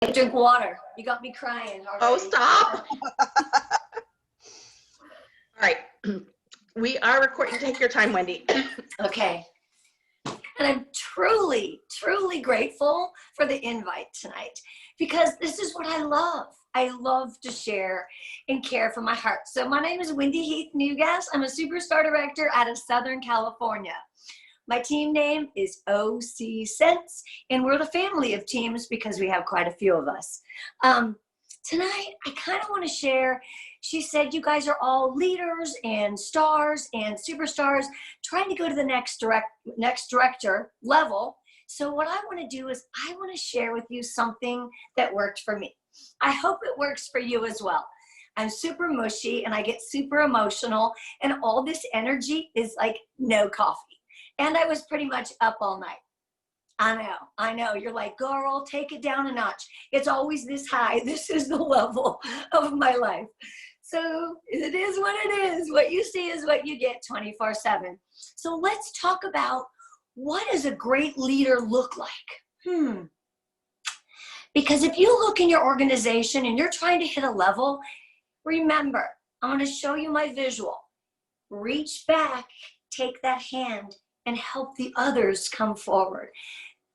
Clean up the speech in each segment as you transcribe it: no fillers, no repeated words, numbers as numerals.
Drink water. You got me crying already. Oh, stop. All right. We are recording. Take your time, Wendy. Okay. And I'm truly, truly grateful for the invite tonight because this is what I love. I love to share and care for my heart. So my name is Wendy Heath-Newgass. I'm a superstar director out of Southern California. My team name is OC Sense, and we're the family of teams because we have quite a few of us. Tonight, I kind of want to share, she said you guys are all leaders and stars and superstars trying to go to the next director level. So what I want to do is I want to share with you something that worked for me. I hope it works for you as well. I'm super mushy and I get super emotional and all this energy is like no coffee. And I was pretty much up all night. I know. You're like, girl, take it down a notch. It's always this high. This is the level of my life. So it is what it is. What you see is what you get 24/7. So let's talk about what does a great leader look like? Because if you look in your organization and you're trying to hit a level, remember, I'm going to show you my visual. Reach back, take that hand, and help the others come forward.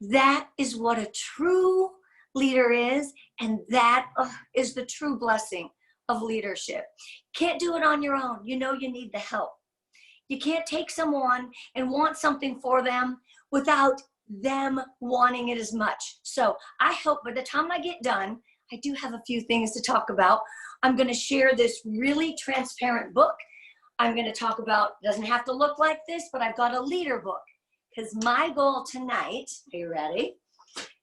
That is what a true leader is, and that is the true blessing of leadership. Can't do it on your own. You know you need the help. You can't take someone and want something for them without them wanting it as much. So I hope by the time I get done, I do have a few things to talk about. I'm going to share this really transparent book. I'm going to talk about, it doesn't have to look like this, but I've got a leader book. Because my goal tonight, are you ready,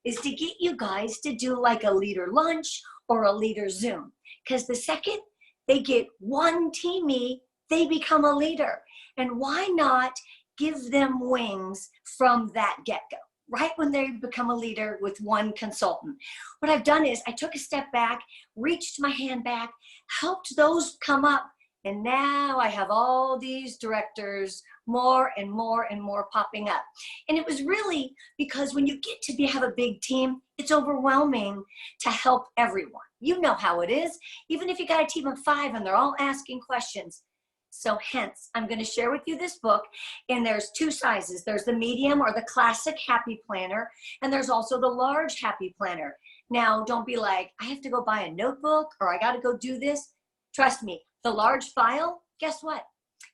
is to get you guys to do like a leader lunch or a leader Zoom. Because the second they get one teamie, they become a leader. And why not give them wings from that get-go? Right when they become a leader with one consultant. What I've done is I took a step back, reached my hand back, helped those come up, and now I have all these directors, more and more and more popping up. And it was really because when you get to have a big team, it's overwhelming to help everyone. You know how it is, even if you got a team of 5 and they're all asking questions. So hence, I'm going to share with you this book, and there's 2 sizes. There's the medium or the classic happy planner, and there's also the large happy planner. Now, don't be like, I have to go buy a notebook or I got to go do this. Trust me, the large file, guess what?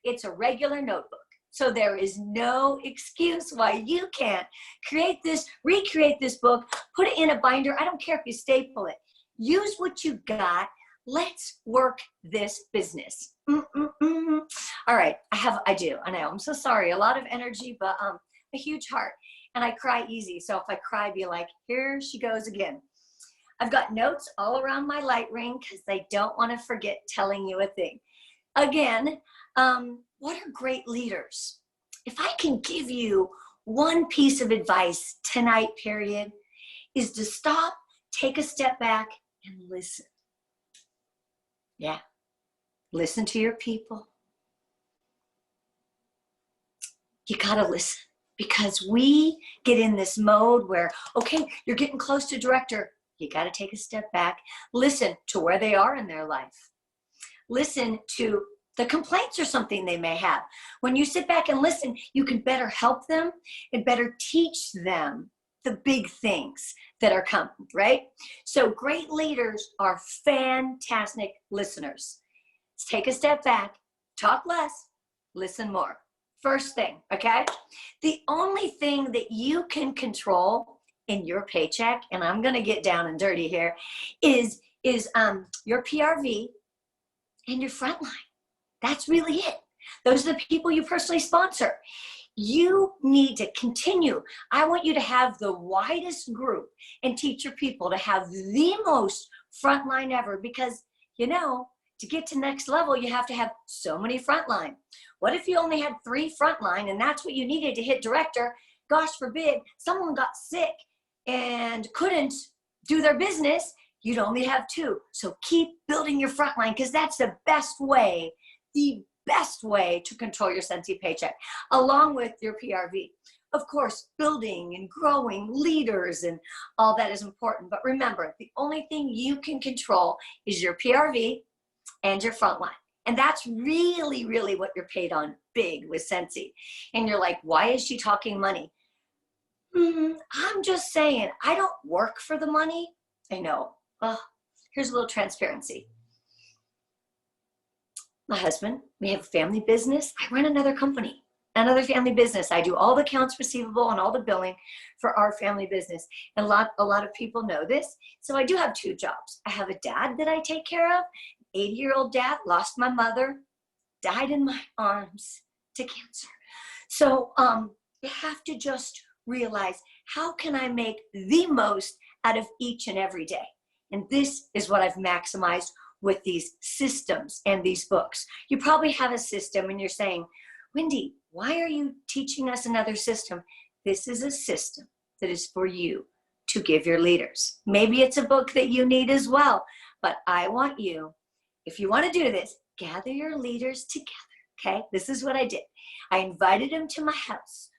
It's a regular notebook. So there is no excuse why you can't recreate this book, put it in a binder. I don't care if you staple it. Use what you got. Let's work this business. All right, I know. I'm so sorry. A lot of energy, but a huge heart. And I cry easy. So if I cry, be like, here she goes again. I've got notes all around my light ring because I don't want to forget telling you a thing. Again, what are great leaders? If I can give you one piece of advice tonight, period, is to stop, take a step back, and listen. Yeah, listen to your people. You gotta listen because we get in this mode where, okay, you're getting close to director. You got to take a step back. Listen to where they are in their life. Listen to the complaints or something they may have. When you sit back and listen, you can better help them and better teach them the big things that are coming, right? So great leaders are fantastic listeners. Let's take a step back, talk less, listen more. First thing, okay? The only thing that you can control in your paycheck, and I'm going to get down and dirty here, is your PRV and your frontline. That's really it. Those are the people you personally sponsor. You need to continue. I want you to have the widest group and teach your people to have the most frontline ever because, you know, to get to next level, you have to have so many frontline. What if you only had 3 frontline and that's what you needed to hit director? Gosh forbid, someone got sick and couldn't do their business, you'd only have 2. So keep building your front line because that's the best way to control your Sensi paycheck, along with your PRV. of course, building and growing leaders and all that is important. But remember, the only thing you can control is your PRV and your frontline. And that's really, really what you're paid on big with Sensi. And you're like, why is she talking money? I'm just saying, I don't work for the money. I know. Here's a little transparency. My husband, we have a family business. I run another company, another family business. I do all the accounts receivable and all the billing for our family business. And a lot of people know this. So I do have two jobs. I have a dad that I take care of. 80-year-old dad, lost my mother, died in my arms to cancer. So you have to just realize, how can I make the most out of each and every day? And this is what I've maximized with these systems and these books. You probably have a system and you're saying, Wendy, why are you teaching us another system? This is a system that is for you to give your leaders. Maybe it's a book that you need as well, but I want you, if you want to do this, gather your leaders together, okay? This is what I did. I invited them to my house.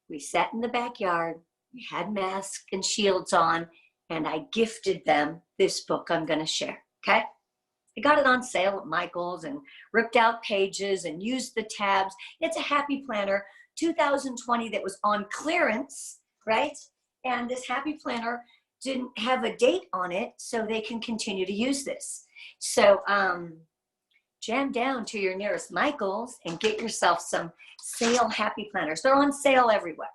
We sat in the backyard. We had masks and shields on, and I gifted them this book I'm going to share, okay? I got it on sale at Michael's and ripped out pages and used the tabs. It's a Happy Planner 2020 that was on clearance, right? And this Happy Planner didn't have a date on it, so they can continue to use this. So jam down to your nearest Michael's and get yourself some sale Happy Planners. They're on sale everywhere.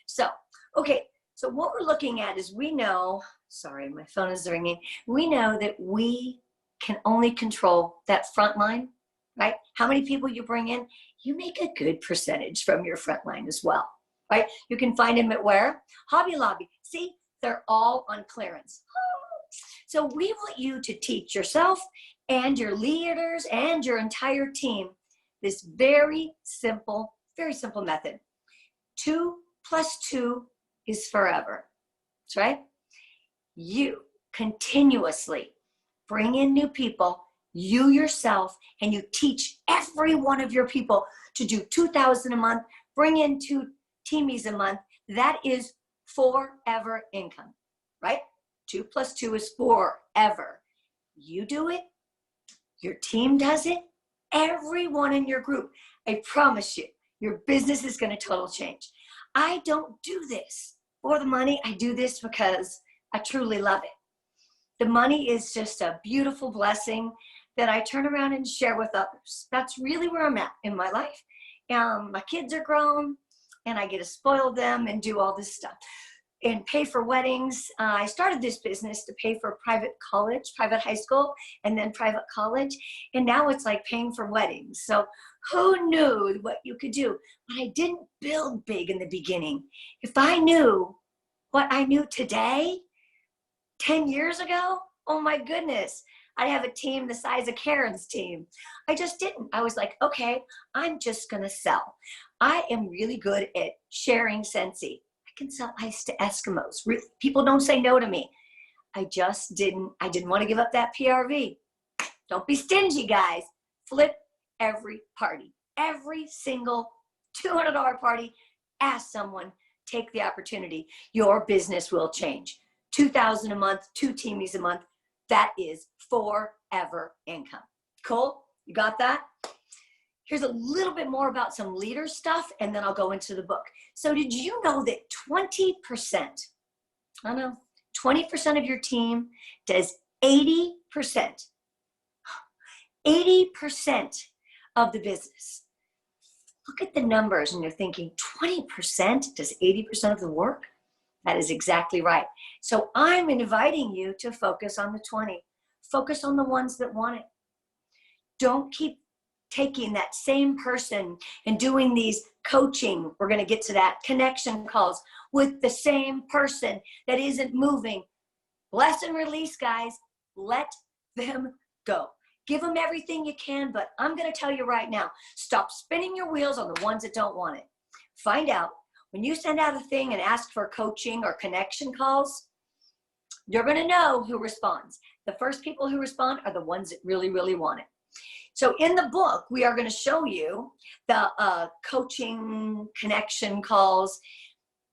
So, okay, so what we're looking at is we know, sorry, my phone is ringing. We know that we can only control that front line, right? How many people you bring in, you make a good percentage from your front line as well, right? You can find them at where? Hobby Lobby. See, they're all on clearance. So we want you to teach yourself and your leaders and your entire team this very simple method. 2 + 2 is forever. That's right. You continuously bring in new people, you yourself, and you teach every one of your people to do 2,000 a month, bring in 2 teamies a month. That is forever income, right? 2 + 2 is forever. You do it, your team does it, everyone in your group. I promise you, your business is going to total change. I don't do this for the money. I do this because I truly love it. The money is just a beautiful blessing that I turn around and share with others. That's really where I'm at in my life. My kids are grown and I get to spoil them and do all this stuff and pay for weddings. I started this business to pay for private college, private high school, and then private college. And now it's like paying for weddings. So who knew what you could do? But I didn't build big in the beginning. If I knew what I knew today, 10 years ago, oh my goodness, I have a team the size of Karen's team. I just didn't. I was like, okay, I'm just going to sell. I am really good at sharing Sensi. I can sell ice to Eskimos. People don't say no to me. I didn't want to give up that PRV. Don't be stingy, guys. Flip every party. Every single $200 party, ask someone, take the opportunity. Your business will change. 2,000 a month, 2 teamies a month. That is forever income. Cool? You got that? Here's a little bit more about some leader stuff, and then I'll go into the book. So did you know that 20% of your team does 80% of the business? Look at the numbers and you're thinking 20% does 80% of the work? That is exactly right. So I'm inviting you to focus on the 20. Focus on the ones that want it. Don't keep taking that same person and doing these coaching, we're going to get to that, connection calls with the same person that isn't moving. Bless and release, guys. Let them go. Give them everything you can, but I'm going to tell you right now, stop spinning your wheels on the ones that don't want it. Find out. When you send out a thing and ask for coaching or connection calls, you're going to know who responds. The first people who respond are the ones that really, really want it. So in the book, we are going to show you the coaching connection calls.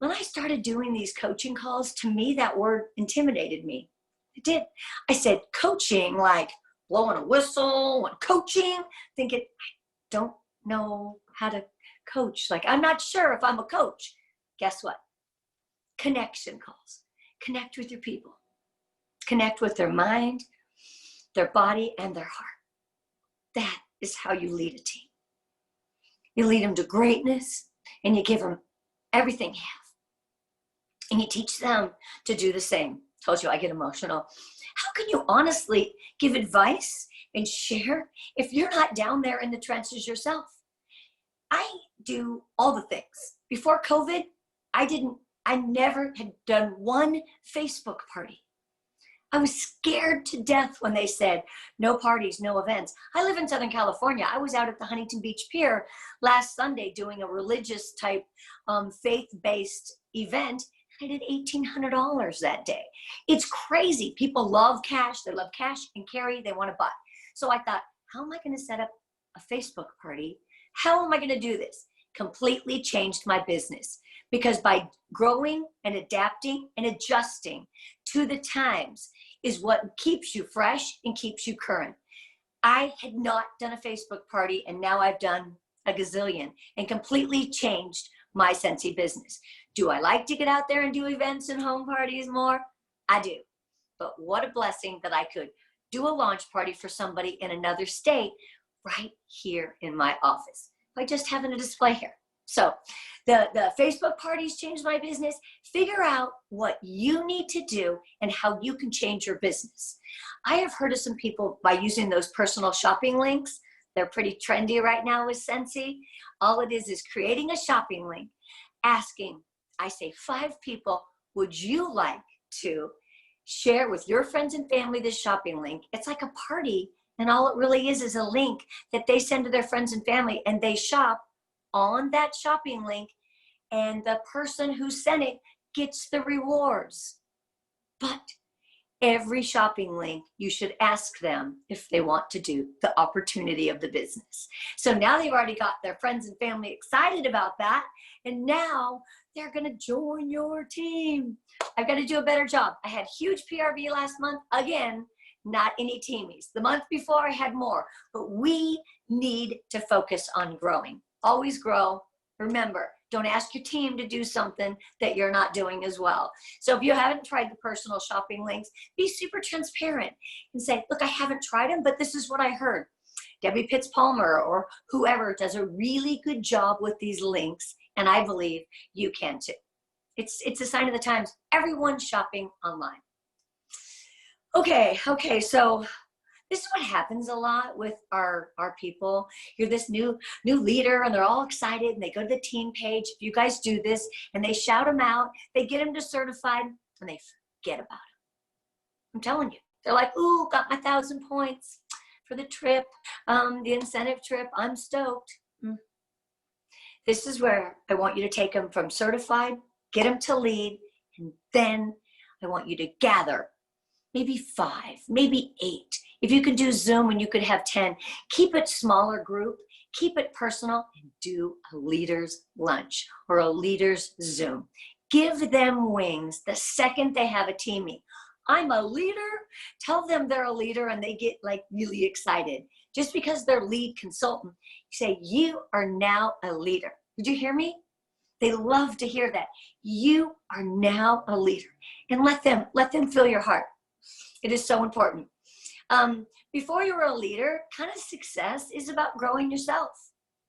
when I started doing these coaching calls, to me, that word intimidated me. It did. I said coaching, like blowing a whistle and coaching, thinking, I don't know how to coach. Like, I'm not sure if I'm a coach. Guess what? Connection calls. Connect with your people. Connect with their mind, their body, and their heart. That is how you lead a team. You lead them to greatness, and you give them everything you have. And you teach them to do the same. Told you I get emotional. How can you honestly give advice and share if you're not down there in the trenches yourself? I do all the things. Before COVID, I never had done one Facebook party. I was scared to death when they said, no parties, no events. I live in Southern California. I was out at the Huntington Beach Pier last Sunday doing a religious type faith-based event. I did $1,800 that day. It's crazy. People love cash. They love cash and carry. They want to buy. So I thought, how am I going to set up a Facebook party? How am I going to do this? Completely changed my business, because by growing and adapting and adjusting to the times is what keeps you fresh and keeps you current. I had not done a Facebook party, and now I've done a gazillion, and completely changed my Scentsy business. Do I like to get out there and do events and home parties more? I do. But what a blessing that I could do a launch party for somebody in another state right here in my office by just having a display here. So the Facebook parties changed my business. Figure out what you need to do and how you can change your business. I have heard of some people by using those personal shopping links. They're pretty trendy right now with Scentsy. All it is creating a shopping link, asking, I say 5 people, would you like to share with your friends and family this shopping link? It's like a party, and all it really is a link that they send to their friends and family, and they shop on that shopping link, and the person who sent it gets the rewards. But every shopping link, you should ask them if they want to do the opportunity of the business. So now they've already got their friends and family excited about that, and now they're going to join your team. I've got to do a better job. I had huge PRV last month. Again, not any teamies. The month before I had more, but we need to focus on growing. Always grow. Remember, don't ask your team to do something that you're not doing as well. So if you haven't tried the personal shopping links, be super transparent and say, look, I haven't tried them, but this is what I heard. Debbie Pitts-Palmer or whoever does a really good job with these links, and I believe you can too. It's a sign of the times. Everyone's shopping online. Okay, so this is what happens a lot with our people. You're this new leader, and they're all excited, and they go to the team page. If you guys do this, and they shout them out, they get them to certified, and they forget about it. I'm telling you. They're like, ooh, got my 1,000 points for the trip, the incentive trip. I'm stoked. This is where I want you to take them from certified, get them to lead, and then I want you to gather maybe 5, maybe 8. If you could do Zoom and you could have 10, keep it smaller group, keep it personal, and do a leader's lunch or a leader's Zoom. Give them wings the second they have a teamie. I'm a leader. Tell them they're a leader, and they get like really excited. Just because they're lead consultant, you say, you are now a leader. Did you hear me? They love to hear that. You are now a leader, and let them feel your heart. It is so important. Before you're a leader, kind of success is about growing yourself,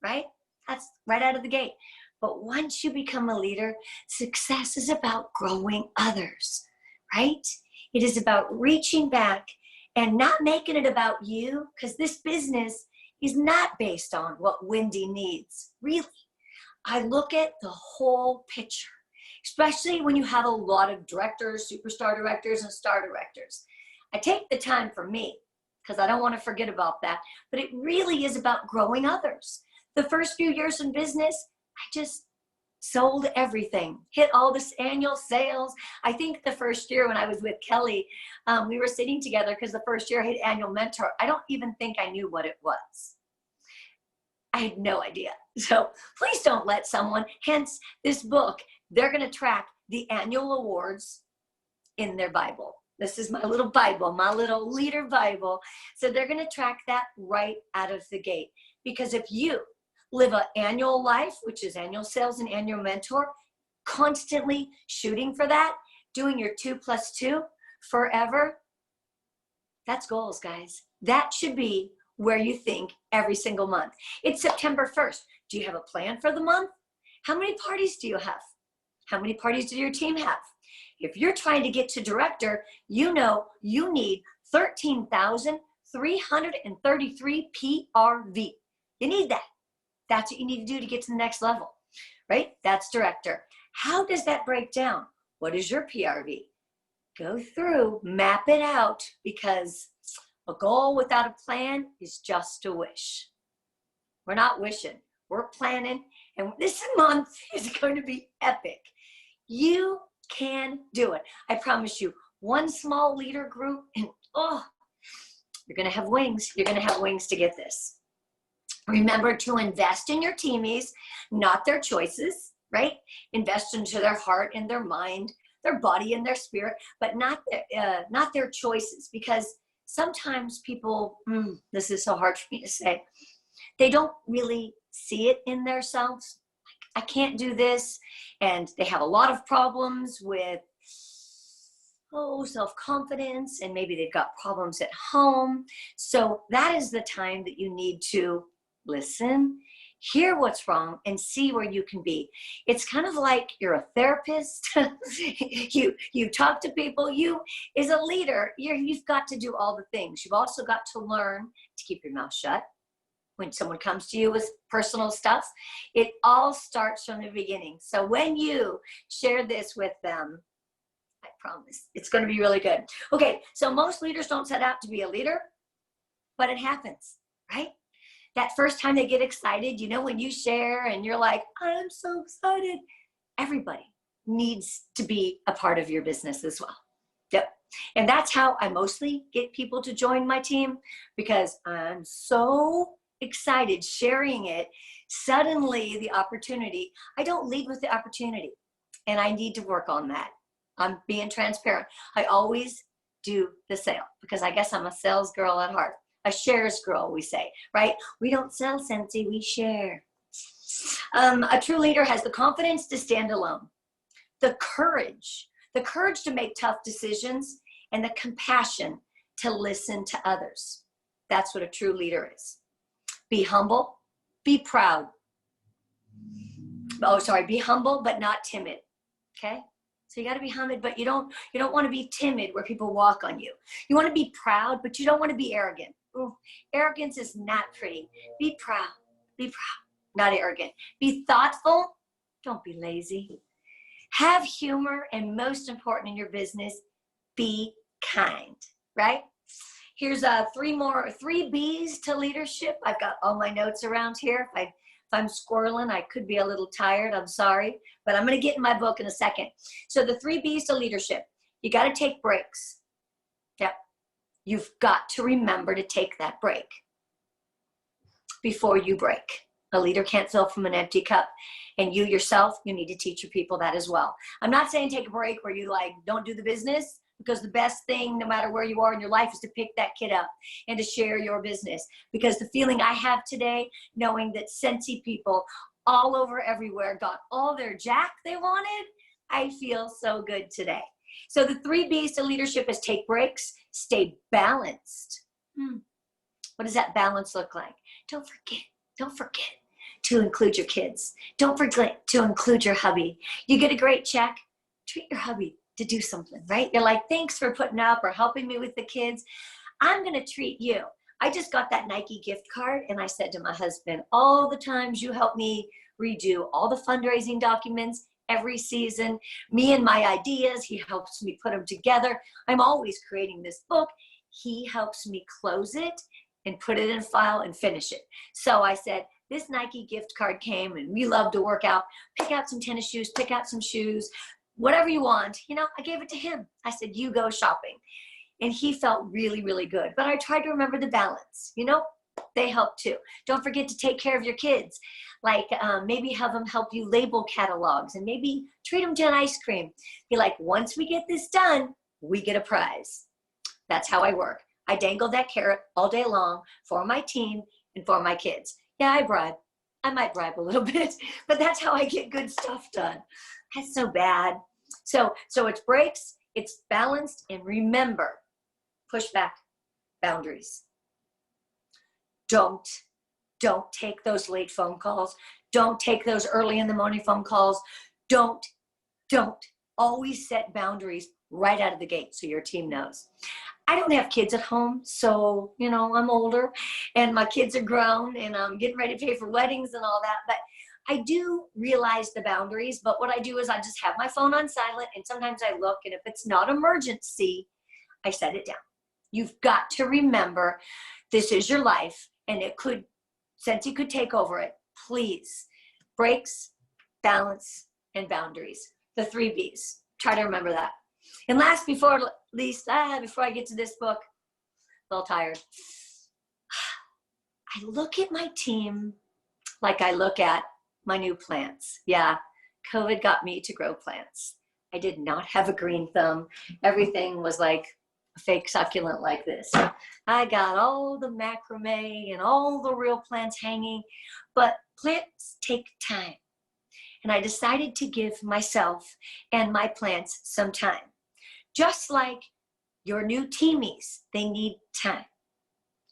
right? That's right out of the gate. But once you become a leader, success is about growing others, right? It is about reaching back and not making it about you, because this business is not based on what Wendy needs, really. I look at the whole picture, especially when you have a lot of directors, superstar directors, and star directors. I take the time for me, because I don't want to forget about that, but it really is about growing others. The first few years in business, I just sold everything, hit all this annual sales. I think the first year when I was with Kelly, we were sitting together because the first year I hit annual mentor. I don't even think I knew what it was. I had no idea. So please don't let someone, hence this book, they're going to track the annual awards in their Bible. This is my little Bible, my little leader Bible. So they're going to track that right out of the gate. Because if you live an annual life, which is annual sales and annual mentor, constantly shooting for that, doing your 2+2 forever, that's goals, guys. That should be where you think every single month. It's September 1st. Do you have a plan for the month? How many parties do you have? How many parties do your team have? If you're trying to get to director, you know you need 13,333 PRV. You need that. That's what you need to do to get to the next level, right? That's director. How does that break down? What is your PRV? Go through, map it out, because a goal without a plan is just a wish. We're not wishing, we're planning, and this month is going to be epic. You can do it. I promise you, one small leader group, and you're going to have wings. You're going to have wings to get this. Remember to invest in your teamies, not their choices, right? Invest into their heart and their mind, their body and their spirit, but not their choices, because sometimes people, this is so hard for me to say, they don't really see it in themselves. I can't do this. And they have a lot of problems with, self-confidence, and maybe they've got problems at home. So that is the time that you need to listen, hear what's wrong, and see where you can be. It's kind of like you're a therapist. you talk to people. You, as a leader, you've got to do all the things. You've also got to learn to keep your mouth shut when someone comes to you with personal stuff. It all starts from the beginning. So when you share this with them, I promise it's going to be really good. Okay, so most leaders don't set out to be a leader, but it happens, right? That first time they get excited, when you share and you're like, I'm so excited. Everybody needs to be a part of your business as well. Yep. And that's how I mostly get people to join my team, because I'm so excited sharing it. Suddenly the opportunity, I don't lead with the opportunity, and I need to work on that. I'm being transparent. I always do the sale, because I guess I'm a sales girl at heart. A shares girl, we say, right? We don't sell, Sensi, we share. A true leader has the confidence to stand alone, the courage to make tough decisions, and the compassion to listen to others. That's what a true leader is. Be humble, be proud. Be humble, but not timid, okay? So you got to be humble, but you don't want to be timid where people walk on you. You want to be proud, but you don't want to be arrogant. Ooh, arrogance is not pretty. Be proud, not arrogant. Be thoughtful, don't be lazy. Have humor, and most important in your business, be kind, right? Here's 3 B's to leadership. I've got all my notes around here. If I'm squirreling, I could be a little tired, I'm sorry, but I'm going to get in my book in a second. So the 3 B's to leadership. You got to take breaks. Yep. You've got to remember to take that break before you break. A leader can't fill from an empty cup. And you yourself, you need to teach your people that as well. I'm not saying take a break where you don't do the business, because the best thing, no matter where you are in your life, is to pick that kid up and to share your business. Because the feeling I have today, knowing that Sensi people all over everywhere got all their jack they wanted, I feel so good today. So the 3 B's to leadership is take breaks, stay balanced. What does that balance look like? Don't forget to include your kids. Don't forget to include your hubby. You get a great check, treat your hubby to do something, right? You're like, thanks for putting up or helping me with the kids. I'm going to treat you. I just got that Nike gift card, and I said to my husband, all the times you help me redo all the fundraising documents every season, me and my ideas, he helps me put them together. I'm always creating this book. He helps me close it and put it in a file and finish it. So I said, this Nike gift card came, and we love to work out. Pick out some tennis shoes, pick out some shoes, whatever you want. I gave it to him. I said, you go shopping. And he felt really, really good. But I tried to remember the balance. They help too. Don't forget to take care of your kids. Like maybe have them help you label catalogs and maybe treat them to an ice cream. Be like, once we get this done, we get a prize. That's how I work. I dangle that carrot all day long for my team and for my kids. Yeah, I bribe. I might bribe a little bit, but that's how I get good stuff done. That's so bad. So it's breaks, it's balanced, and remember, push back, boundaries. Don't take those late phone calls. Don't take those early in the morning phone calls. Don't always set boundaries right out of the gate so your team knows. I don't have kids at home, so, you know, I'm older and my kids are grown and I'm getting ready to pay for weddings and all that, but I do realize the boundaries. But what I do is I just have my phone on silent, and sometimes I look, and if it's not emergency, I set it down. You've got to remember, this is your life, and it could, since you could take over it, please, breaks, balance, and boundaries. The 3 B's. Try to remember that. And last, before I get to this book, a little tired. I look at my team like I look at my new plants. Yeah, COVID got me to grow plants. I did not have a green thumb. Everything was like a fake succulent like this. I got all the macrame and all the real plants hanging, but plants take time. And I decided to give myself and my plants some time. Just like your new teamies, they need time.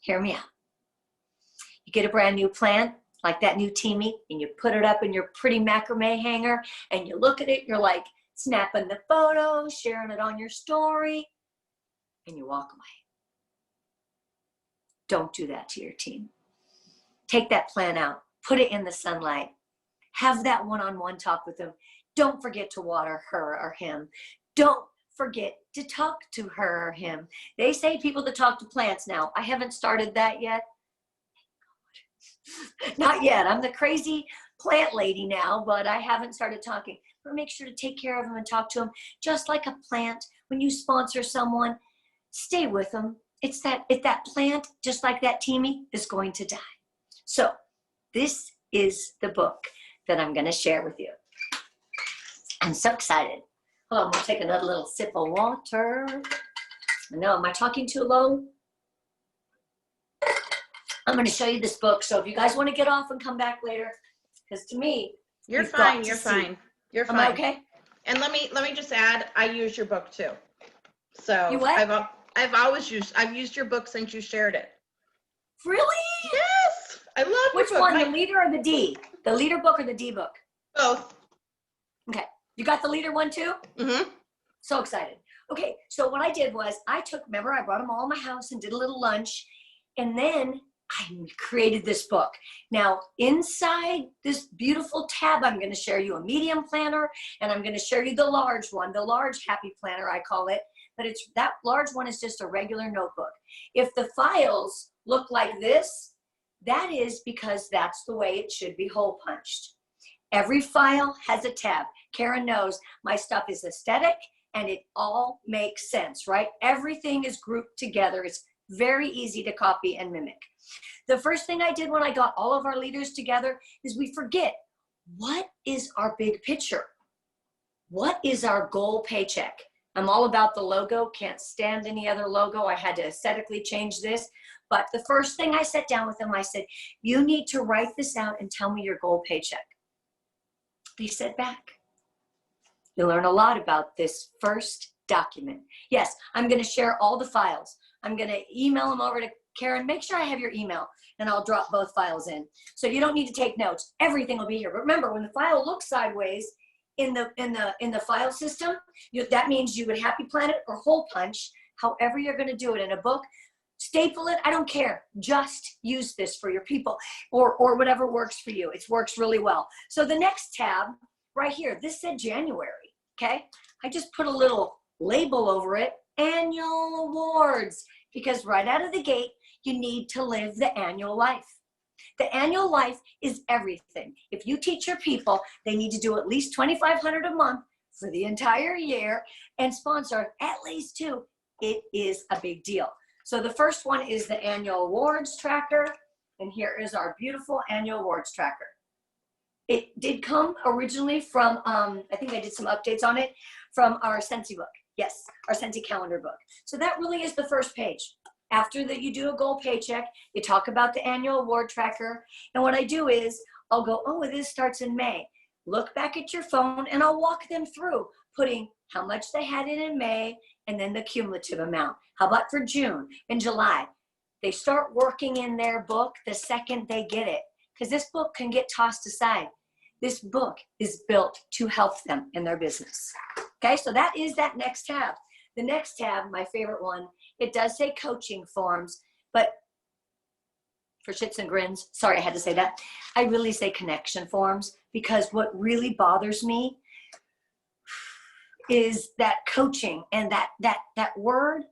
Hear me out. You get a brand new plant, like that new teamie, and you put it up in your pretty macrame hanger, and you look at it, you're like snapping the photo, sharing it on your story, and you walk away. Don't do that to your team. Take that plant out, put it in the sunlight, have that one-on-one talk with them. Don't forget to water her or him. Don't forget to talk to her or him. They say people to talk to plants now. I haven't started that yet. Not yet. I'm the crazy plant lady now, but I haven't started talking. But make sure to take care of them and talk to them. Just like a plant, when you sponsor someone, stay with them. If that plant, just like that teamie, is going to die. So this is the book that I'm going to share with you. I'm so excited. Hold on, we'll take another little sip of water. No, am I talking too low? I'm going to show you this book. So if you guys want to get off and come back later, because to me, you're fine. You're fine. You're fine. Am I okay? And let me just add, I use your book too. So you what? I've used your book since you shared it. Really? Yes. I love Which your book. one, the leader or the D? The leader book or the D book? Both. Okay. You got the leader one too? Mm-hmm. So excited. Okay. So what I did was I brought them all in my house and did a little lunch, and then I created this book. Now, inside this beautiful tab, I'm going to share you a medium planner, and I'm going to share you the large one, the large happy planner, I call it. But that large one is just a regular notebook. If the files look like this, that is because that's the way it should be hole punched. Every file has a tab. Karen knows my stuff is aesthetic and it all makes sense, right? Everything is grouped together. It's very easy to copy and mimic. The first thing I did when I got all of our leaders together is we forget, what is our big picture? What is our goal paycheck? I'm all about the logo, can't stand any other logo. I had to aesthetically change this. But the first thing I sat down with them, I said, you need to write this out and tell me your goal paycheck. They said back. You'll learn a lot about this first document. Yes, I'm going to share all the files. I'm going to email them over to Karen. Make sure I have your email, and I'll drop both files in. So you don't need to take notes. Everything will be here. But remember, when the file looks sideways in the file system, that means you would happy plan it or hole punch, however you're going to do it in a book. Staple it, I don't care. Just use this for your people or whatever works for you. It works really well. So the next tab right here, this said January, okay? I just put a little label over it, annual awards, because right out of the gate, you need to live the annual life. The annual life is everything. If you teach your people, they need to do at least $2,500 a month for the entire year and sponsor at least 2. It is a big deal. So the first one is the annual awards tracker. And here is our beautiful annual awards tracker. It did come originally from, I think I did some updates on it, from our Scentsy book. Yes, our Scentsy calendar book. So that really is the first page. After that, you do a goal paycheck, you talk about the annual award tracker. And what I do is I'll go, oh, this starts in May. Look back at your phone and I'll walk them through putting how much they had in May and then the cumulative amount. How about for June and July? They start working in their book the second they get it, because this book can get tossed aside. This book is built to help them in their business. Okay, so that is that next tab. The next tab, my favorite one, it does say coaching forms, but for shits and grins, sorry I had to say that, I really say connection forms, because what really bothers me is that coaching, and that word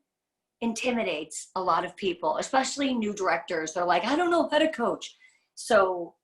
intimidates a lot of people, especially new directors. They're like, I don't know how to coach. So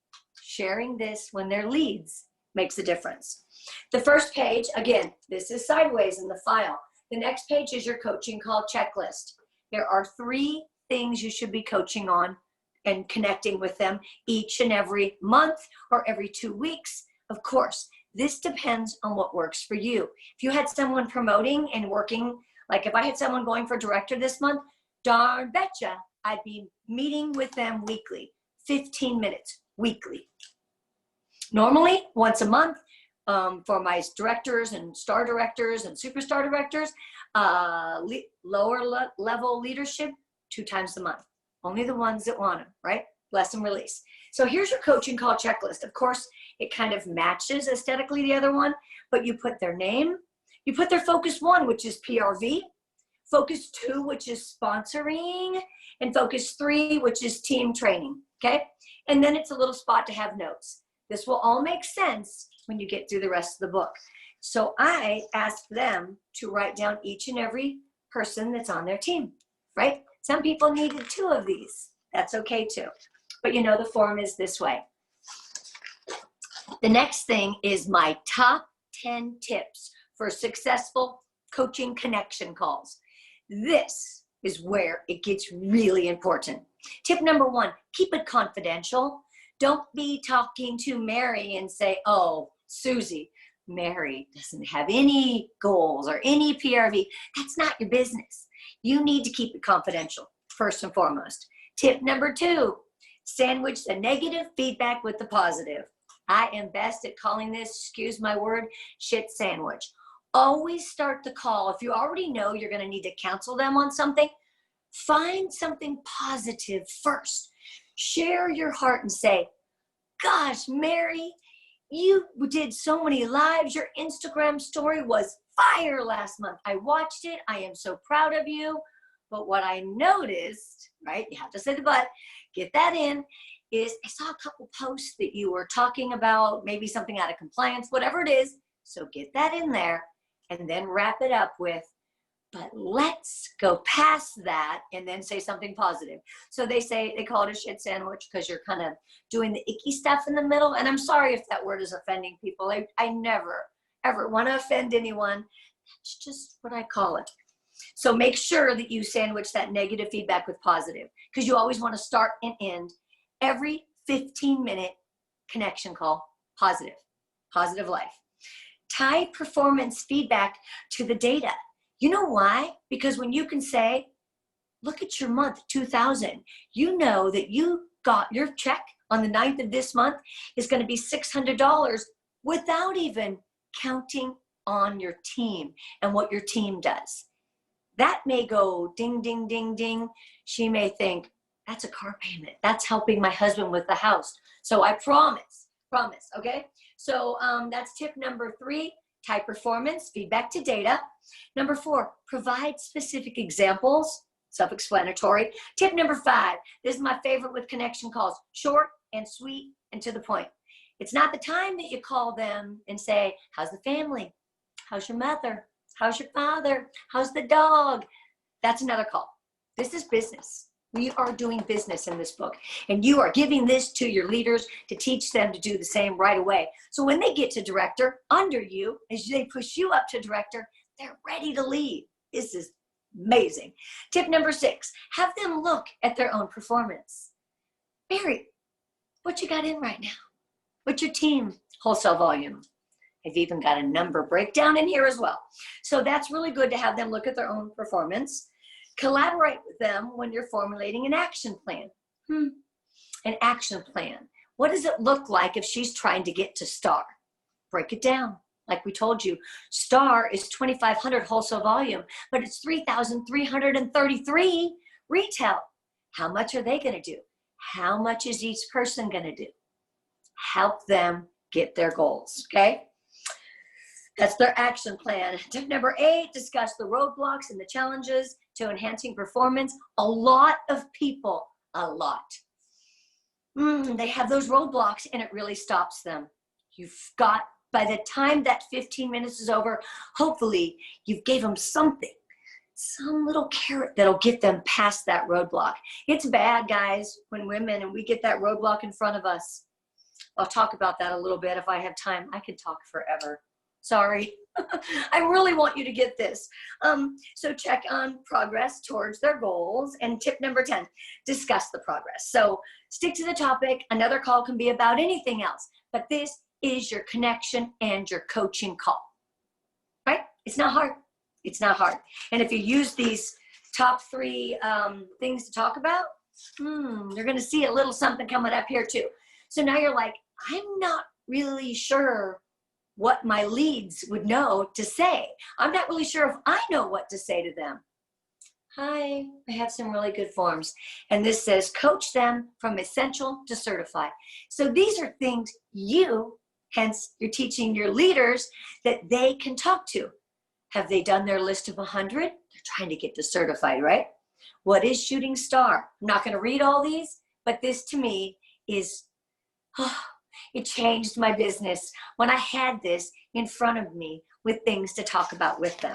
sharing this when they're leads makes a difference. The first page, again, this is sideways in the file. The next page is your coaching call checklist. There are 3 things you should be coaching on and connecting with them each and every month or every 2 weeks. Of course, this depends on what works for you. If you had someone promoting and working, like if I had someone going for director this month, darn betcha, I'd be meeting with them weekly, 15 minutes weekly. Normally, once a month, for my directors and star directors and superstar directors, lower level leadership, 2 times a month. Only the ones that want them, right? Bless and release. So here's your coaching call checklist. Of course, it kind of matches aesthetically the other one, but you put their name, you put their focus 1, which is PRV, focus 2, which is sponsoring, and focus 3, which is team training, okay? And then it's a little spot to have notes. This will all make sense when you get through the rest of the book. So I asked them to write down each and every person that's on their team, right? Some people needed 2 of these. That's okay too. But you know the form is this way. The next thing is my top 10 tips for successful coaching connection calls. This is where it gets really important. Tip number 1, keep it confidential. Don't be talking to Mary and say, oh, Susie, Mary doesn't have any goals or any PRV. That's not your business. You need to keep it confidential, first and foremost. Tip number 2, sandwich the negative feedback with the positive. I am best at calling this, excuse my word, shit sandwich. Always start the call. If you already know you're going to need to counsel them on something, find something positive first. Share your heart and say, gosh, Mary, you did so many lives. Your Instagram story was fire last month. I watched it. I am so proud of you. But what I noticed, right, you have to say the but, get that in, is I saw a couple posts that you were talking about, maybe something out of compliance, whatever it is. So get that in there and then wrap it up with, but let's go past that and then say something positive. So they call it a shit sandwich because you're kind of doing the icky stuff in the middle. And I'm sorry if that word is offending people. I never, ever want to offend anyone. That's just what I call it. So make sure that you sandwich that negative feedback with positive, because you always want to start and end every 15-minute connection call positive, positive life. Tie performance feedback to the data. You know why? Because when you can say, look at your month, 2000, you know that you got your check on the 9th of this month is going to be $600 without even counting on your team and what your team does. That may go ding, ding, ding, ding. She may think, that's a car payment. That's helping my husband with the house. So I promise, okay? So that's tip number 3, tie performance, feedback to data. Number 4, provide specific examples, self-explanatory. Tip number 5, this is my favorite with connection calls, short and sweet and to the point. It's not the time that you call them and say, how's the family? How's your mother? How's your father? How's the dog? That's another call. This is business. We are doing business in this book, and you are giving this to your leaders to teach them to do the same right away. So when they get to director under you, as they push you up to director, they're ready to lead. This is amazing. Tip number 6, have them look at their own performance. Mary, what you got in right now? What's your team wholesale volume? I've even got a number breakdown in here as well. So that's really good to have them look at their own performance. Collaborate with them when you're formulating an action plan. An action plan. What does it look like if she's trying to get to star? Break it down. Like we told you, star is 2,500 wholesale volume, but it's 3,333 retail. How much are they going to do? How much is each person going to do? Help them get their goals, okay? That's their action plan. Tip number 8, discuss the roadblocks and the challenges to enhancing performance. A lot of people, they have those roadblocks and it really stops them. You've got, by the time that 15 minutes is over, hopefully you've gave them something, some little carrot that'll get them past that roadblock. It's bad, guys, when women and we get that roadblock in front of us. I'll talk about that a little bit if I have time. I could talk forever. Sorry. I really want you to get this. So check on progress towards their goals. And tip number 10, discuss the progress. So stick to the topic. Another call can be about anything else, but this is your connection and your coaching call, right? It's not hard. It's not hard. And if you use these top 3 things to talk about, you're going to see a little something coming up here too. So now you're like, I'm not really sure what my leads would know to say. I'm not really sure if I know what to say to them. Hi, I have some really good forms. And this says, coach them from essential to certified. So these are things hence you're teaching your leaders that they can talk to. Have they done their list of 100? They're trying to get to certified, right? What is shooting star? I'm not going to read all these, but this to me is, it changed my business when I had this in front of me with things to talk about with them.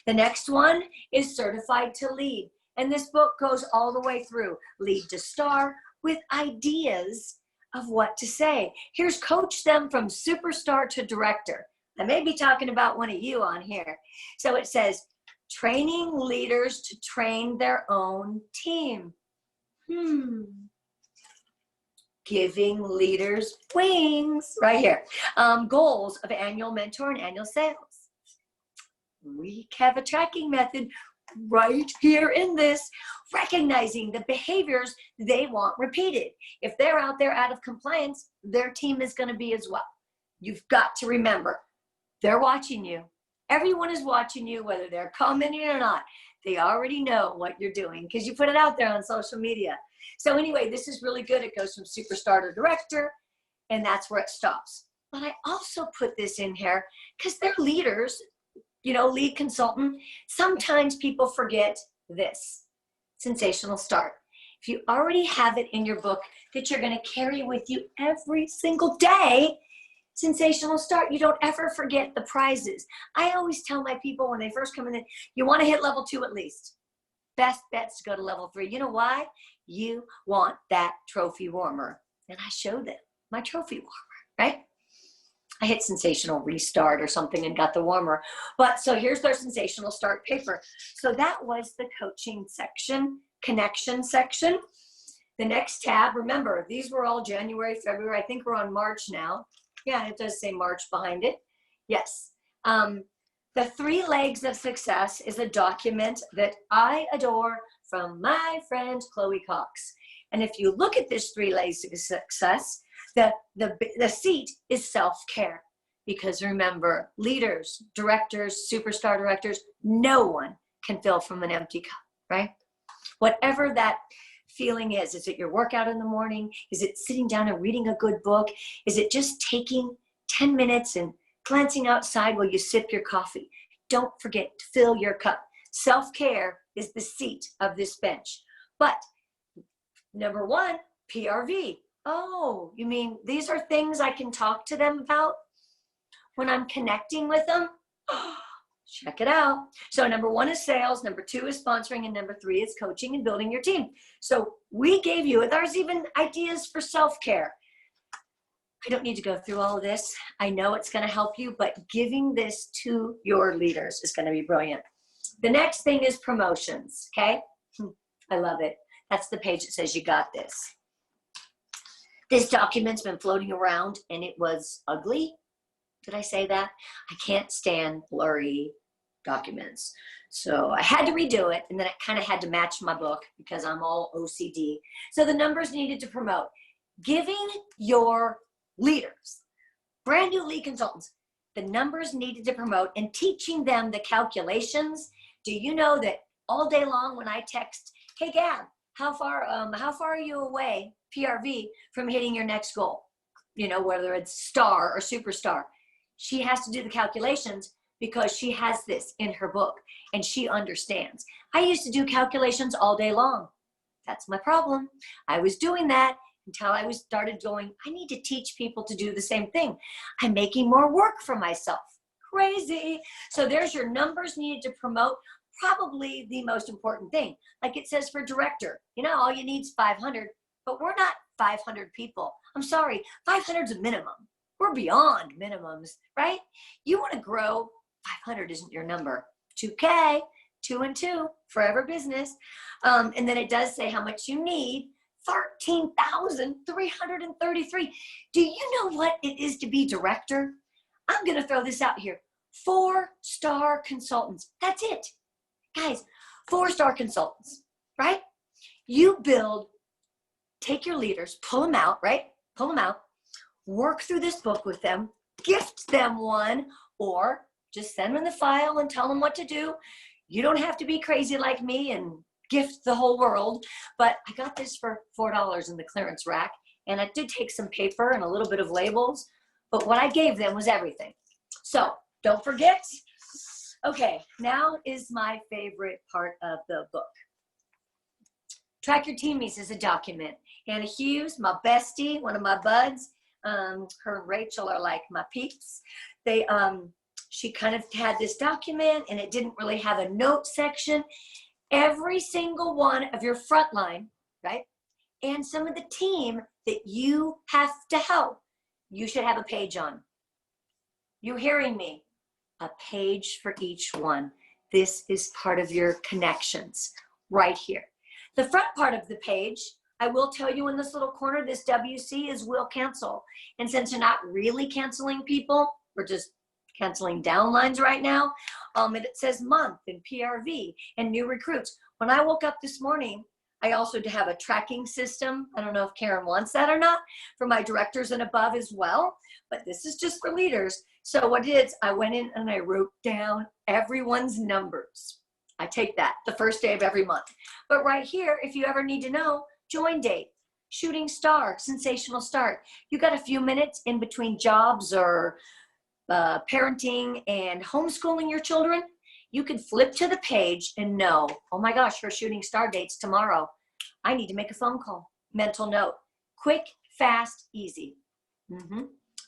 The next one is certified to lead. And this book goes all the way through lead to star with ideas of what to say. Here's coach them from superstar to director. I may be talking about one of you on here. So it says training leaders to train their own team. Giving leaders wings, right here. Goals of annual mentor and annual sales. We have a tracking method right here in this, recognizing the behaviors they want repeated. If they're out there out of compliance, their team is going to be as well. You've got to remember, they're watching you. Everyone is watching you, whether they're commenting or not. They already know what you're doing because you put it out there on social media. So anyway, this is really good. It goes from superstar to director, and that's where it stops. But I also put this in here because they're leaders, lead consultant. Sometimes people forget this, sensational start. If you already have it in your book that you're going to carry with you every single day, sensational start, you don't ever forget the prizes. I always tell my people when they first come in, you want to hit level 2 at least. Best bet's to go to level 3. You know why? You want that trophy warmer. And I show them my trophy warmer, right? I hit sensational restart or something and got the warmer. But so here's their sensational start paper. So that was the coaching section, connection section. The next tab, remember, these were all January, February. I think we're on March now. Yeah, it does say March behind it. Yes. The 3 legs of success is a document that I adore from my friend Chloe Cox. And if you look at this 3 legs of success, the seat is self-care. Because remember, leaders, directors, superstar directors, no one can fill from an empty cup, right? Whatever that feeling is it your workout in the morning? Is it sitting down and reading a good book? Is it just taking 10 minutes and glancing outside while you sip your coffee? Don't forget to fill your cup. Self-care is the seat of this bench. But number 1, PRV. Oh, you mean these are things I can talk to them about when I'm connecting with them? Check it out. So number 1 is sales, number 2 is sponsoring, and number 3 is coaching and building your team. So we gave you, there's even ideas for self-care. I don't need to go through all of this. I know it's going to help you, but giving this to your leaders is going to be brilliant. The next thing is promotions, okay? I love it. That's the page that says you got this. This document's been floating around and it was ugly. Did I say that? I can't stand blurry documents. So I had to redo it, and then it kind of had to match my book because I'm all OCD. So the numbers needed to promote giving your leaders, brand new lead consultants, the numbers needed to promote and teaching them the calculations. Do you know that all day long when I text, hey Gab, how far are you away, PRV, from hitting your next goal? You know, whether it's star or superstar. She has to do the calculations because she has this in her book and she understands. I used to do calculations all day long. That's my problem. I was doing that until I started going, I need to teach people to do the same thing. I'm making more work for myself. Crazy. So there's your numbers needed to promote, probably the most important thing. Like it says for director, you know, all you need is 500, but we're not 500 people. I'm sorry, 500 is a minimum. We're beyond minimums, right? You want to grow, 500 isn't your number. 2K, 2 and 2, forever business. And then it does say how much you need, 13,333. Do you know what it is to be director? I'm going to throw this out here. 4-star consultants. That's it. Guys, 4-star consultants, right? You build, take your leaders, pull them out, right? Pull them out, work through this book with them, gift them one, or just send them the file and tell them what to do. You don't have to be crazy like me and gift the whole world, but I got this for $4 in the clearance rack, and I did take some paper and a little bit of labels, but what I gave them was everything. So don't forget. Okay, now is my favorite part of the book. Track Your Teamies is a document. Hannah Hughes, my bestie, one of my buds, her and Rachel are like my peeps. She kind of had this document and it didn't really have a note section. Every single one of your frontline, right? And some of the team that you have to help, you should have a page on. You hearing me? A page for each one. This is part of your connections right here. The front part of the page, I will tell you in this little corner, this WC is will cancel. And since you're not really canceling people, we're just canceling downlines right now. And it says month and PRV and new recruits. When I woke up this morning, I also have a tracking system. I don't know if Karen wants that or not for my directors and above as well, but this is just for leaders. So what it is, I went in and I wrote down everyone's numbers. I take that the first day of every month. But right here, if you ever need to know, join date, shooting star, sensational start. You got a few minutes in between jobs or parenting and homeschooling your children, you could flip to the page and know, oh my gosh, her shooting star date's tomorrow. I need to make a phone call. Mental note. Quick, fast, easy.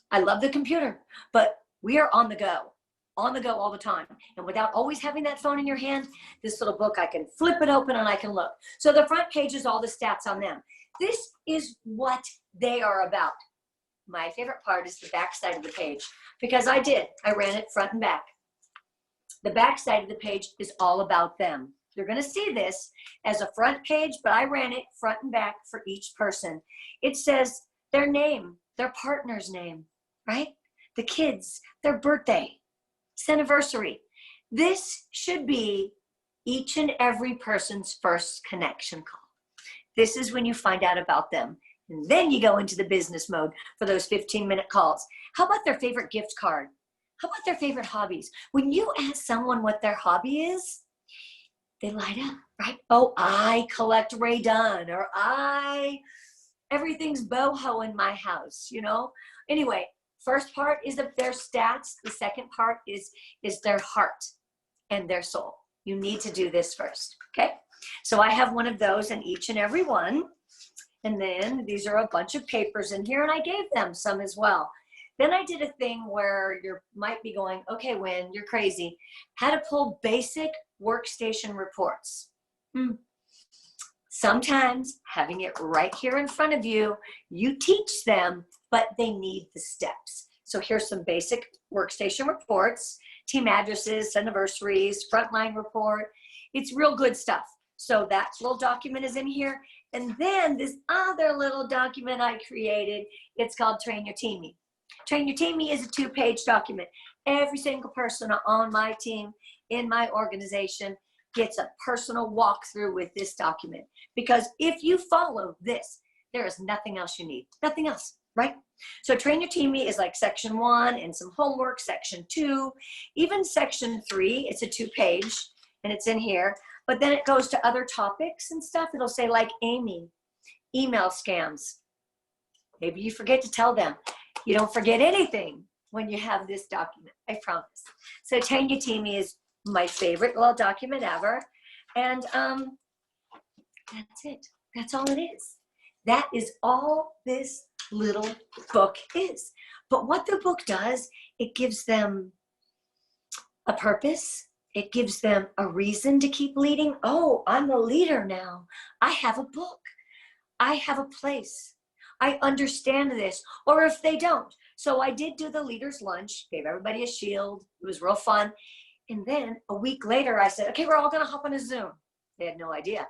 I love the computer, but we are on the go all the time. And without always having that phone in your hand, this little book, I can flip it open and I can look. So the front page is all the stats on them. This is what they are about. My favorite part is the back side of the page because I ran it front and back. The back side of the page is all about them. You're going to see this as a front page, but I ran it front and back for each person. It says their name, their partner's name, right? The kids, their birthday, anniversary. This should be each and every person's first connection call. This is when you find out about them. And then you go into the business mode for those 15-minute calls. How about their favorite gift card? How about their favorite hobbies? When you ask someone what their hobby is, they light up, right? Oh, I collect Ray Dunn, or everything's boho in my house, you know? Anyway, first part is their stats. The second part is their heart and their soul. You need to do this first, okay? So I have one of those in each and every one. And then these are a bunch of papers in here, and I gave them some as well. Then I did a thing where you might be going, okay, Wynn, you're crazy. How to pull basic workstation reports. Sometimes having it right here in front of you, you teach them, but they need the steps. So here's some basic workstation reports, team addresses, anniversaries, frontline report. It's real good stuff. So that little document is in here. And then this other little document I created, it's called Train Your Teamie. Train Your Teamie is a 2-page document. Every single person on my team, in my organization, gets a personal walkthrough with this document. Because if you follow this, there is nothing else you need. Nothing else, right? So Train Your Teamie is like section 1 and some homework, section 2, even section 3. It's a 2-page and it's in here. But then it goes to other topics and stuff. It'll say like Amy, email scams. Maybe you forget to tell them. You don't forget anything when you have this document, I promise. So Train Your Teamie is my favorite little document ever. And that's it. That's all it is. That is all this little book is. But what the book does, it gives them a purpose. It gives them a reason to keep leading. Oh, I'm a leader now. I have a book. I have a place. I understand this. Or if they don't. So I did do the leader's lunch, gave everybody a shield. It was real fun. And then a week later, I said, okay, we're all going to hop on a Zoom. They had no idea.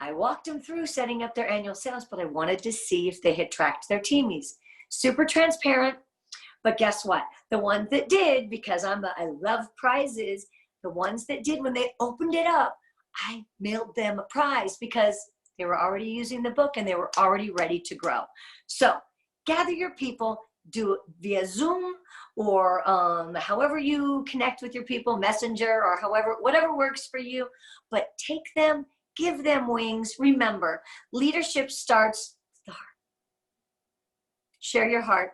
I walked them through setting up their annual sales, but I wanted to see if they had tracked their teamies. Super transparent. But guess what? The ones that did, because I love prizes, the ones that did, when they opened it up, I mailed them a prize because they were already using the book and they were already ready to grow. So gather your people, do it via Zoom or however you connect with your people, Messenger or whatever works for you, but take them, give them wings. Remember, leadership starts with the heart. Share your heart.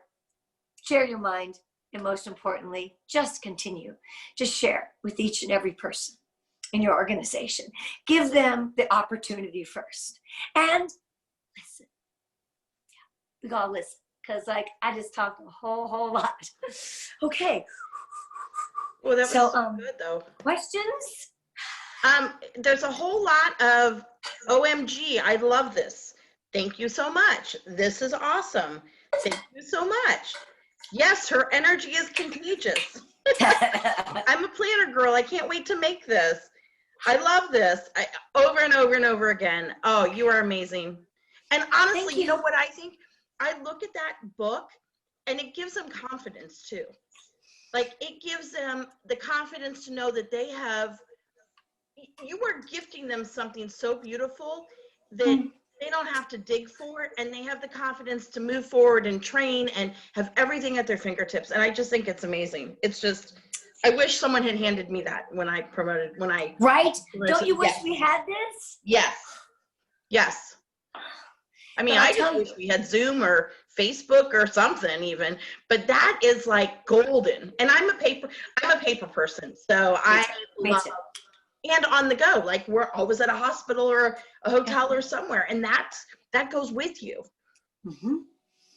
Share your mind, and most importantly, just continue to share with each and every person in your organization. Give them the opportunity first. And listen. Yeah, we gotta listen, because I just talked a whole lot. Okay. Well, that was so good, though. Questions? There's a whole lot of OMG, I love this. Thank you so much. This is awesome. Thank you so much. Yes, her energy is contagious. I'm a planner girl. I can't wait to make this. I love this. Over and over and over again. Oh, you are amazing. And honestly, you know what I think? I look at that book and it gives them confidence too. Like it gives them the confidence to know that they have, you are gifting them something so beautiful that they don't have to dig for it, and they have the confidence to move forward and train and have everything at their fingertips. And I just think it's amazing. It's just, I wish someone had handed me that when I promoted, Right? Don't you wish we had this? Yes. Yes. I mean, I just wish we had Zoom or Facebook or something even, but that is like golden. And I'm a paper person. So I love, and on the go, like we're always at a hospital or a hotel or somewhere, and that goes with you. Mm-hmm.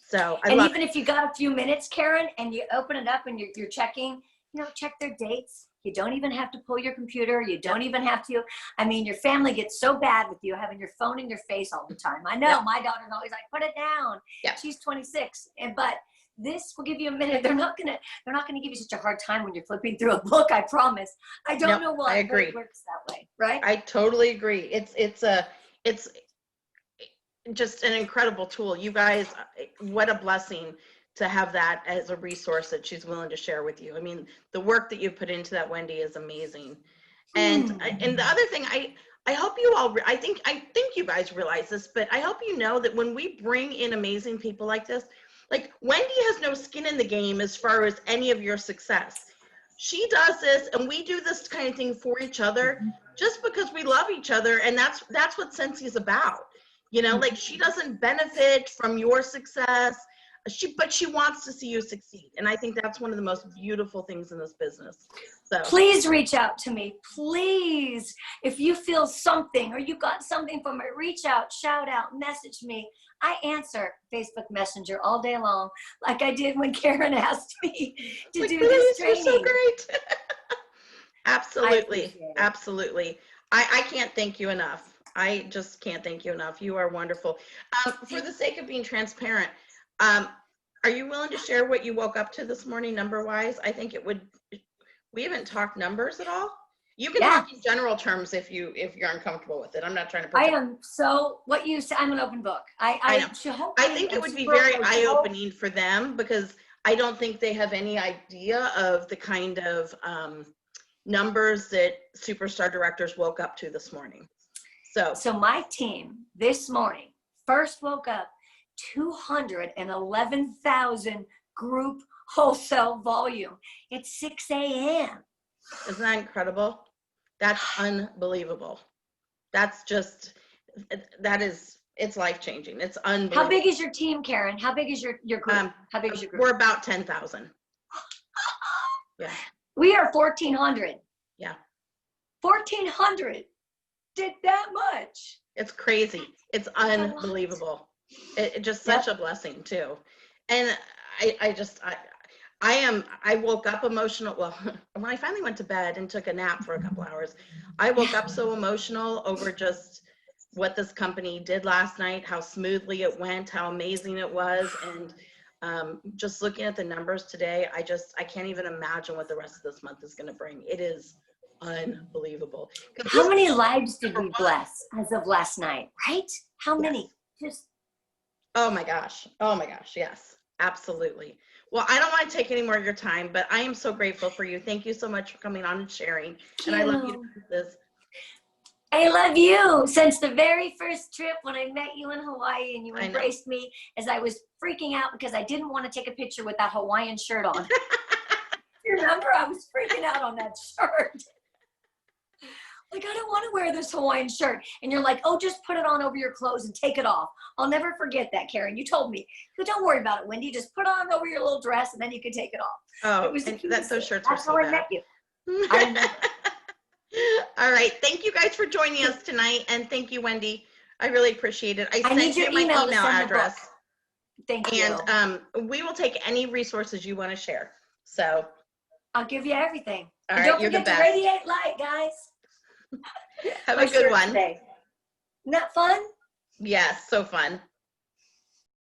So even if you got a few minutes, Karen, and you open it up and you're checking, check their dates. You don't even have to pull your computer. You don't even have to. I mean, your family gets so bad with you having your phone in your face all the time. I know my daughter's always like, put it down. Yeah. She's 26, but this will give you a minute. They're not gonna give you such a hard time when you're flipping through a book. I promise. I don't know why. I agree. It works that way, right? I totally agree. It's just an incredible tool. You guys, what a blessing to have that as a resource that she's willing to share with you. I mean, the work that you put into that, Wendy, is amazing. And the other thing, I hope you all, I think you guys realize this, but I hope you know that when we bring in amazing people like this, like Wendy has no skin in the game as far as any of your success. She does this and we do this kind of thing for each other just because we love each other. And that's what Scentsy is about. Like she doesn't benefit from your success, but she wants to see you succeed. And I think that's one of the most beautiful things in this business. So please reach out to me. Please. If you feel something or you got something from it, reach out, shout out, message me. I answer Facebook Messenger all day long, like I did when Karen asked me to do this training. You're so great. Absolutely. Absolutely. I can't thank you enough. I just can't thank you enough. You are wonderful. For the sake of being transparent, are you willing to share what you woke up to this morning number-wise? I think it would, we haven't talked numbers at all. You can talk in general terms if you're uncomfortable with it. I'm not trying to put I am so, what you say, I'm an open book. I know. I think it would be very eye-opening for them, because I don't think they have any idea of the kind of numbers that superstar directors woke up to this morning. So my team this morning first woke up 211,000 group wholesale volume at 6 a.m. Isn't that incredible? That's unbelievable. That's just, it's life-changing. It's unbelievable. How big is your team, Karen? How big is your group? How big is your group? We're about 10,000. Yeah. We are 1,400. Yeah. 1,400 did that much. It's crazy. It's unbelievable. It just such a blessing too. And I woke up emotional. Well, when I finally went to bed and took a nap for a couple hours, I woke up so emotional over just what this company did last night, how smoothly it went, how amazing it was. And just looking at the numbers today, I can't even imagine what the rest of this month is going to bring. It is unbelievable. How many lives did we bless as of last night, right? How many? Just. Oh my gosh. Yes, absolutely. Well, I don't want to take any more of your time, but I am so grateful for you. Thank you so much for coming on and sharing. And I love you. I love you. Since the very first trip when I met you in Hawaii and you embraced me as I was freaking out because I didn't want to take a picture with that Hawaiian shirt on. You remember? I was freaking out on that shirt. Like, I don't want to wear this Hawaiian shirt. And you're like, oh, just put it on over your clothes and take it off. I'll never forget that, Karen. You told me. But don't worry about it, Wendy. Just put on over your little dress and then you can take it off. Oh, it was those shirts were so bad. That's how I met you. I remember. All right. Thank you guys for joining us tonight. And thank you, Wendy. I really appreciate it. I need sent your you my email address. Thank you. And we will take any resources you want to share. So I'll give you everything. All and right, don't forget to radiate light, guys. Have a good one. Today. Isn't that fun? Yes, so fun.